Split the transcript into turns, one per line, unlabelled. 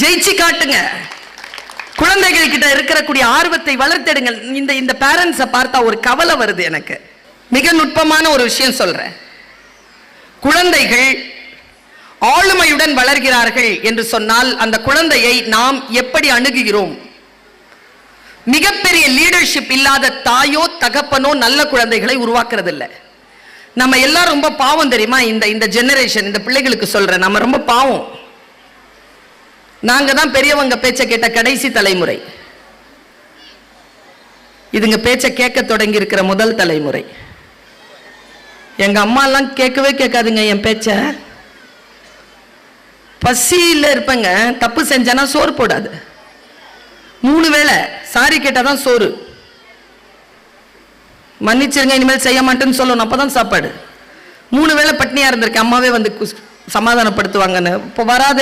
ஜெயிச்சு காட்டுங்க. குழந்தைகள் கிட்ட இருக்கக்கூடிய ஆர்வத்தை வளர்த்தெடுங்கள். இந்த பேரண்ட்ஸை பார்த்தா ஒரு கவலை வருது எனக்கு. மிக நுட்பமான ஒரு விஷயம் சொல்றேன். குழந்தைகள் ஆளுமையுடன் வளர்கிறார்கள் என்று சொன்னால் அந்த குழந்தையை நாம் எப்படி அணுகுகிறோம்? மிகப்பெரிய லீடர்ஷிப் இல்லாத தாயோ தகப்பனோ நல்ல குழந்தைகளை உருவாக்குறது இல்லை. நம்ம எல்லாரும் ரொம்ப பாவம் தெரியுமா? இந்த ஜெனரேஷன், இந்த பிள்ளைகளுக்கு சொல்றேன், நம்ம ரொம்ப பாவம். நாங்க தான் பெரியவங்க பேச்ச கேட்ட கடைசி தலைமுறை. இதுங்க பேச்ச கேட்க தொடங்கி இருக்கிற முதல் தலைமுறை. எங்க அம்மா எல்லாம் கேட்கவே கேட்காதுங்க என் பேச்ச. பசியில் இருப்பங்க, தப்பு செஞ்சனா சோறு போடாது. 3 வேளை சாரி கேட்டாதான் சோறு. மன்னிச்சிருங்க, இனிமேல் செய்ய மாட்டேன்னு சொல்லணும், அப்பதான் சாப்பாடு. 3 வேளை பட்னியா இருந்திருக்கேன், அம்மாவே வந்து சமாதானப்படுத்துவாங்கன்னு. இப்போ வராத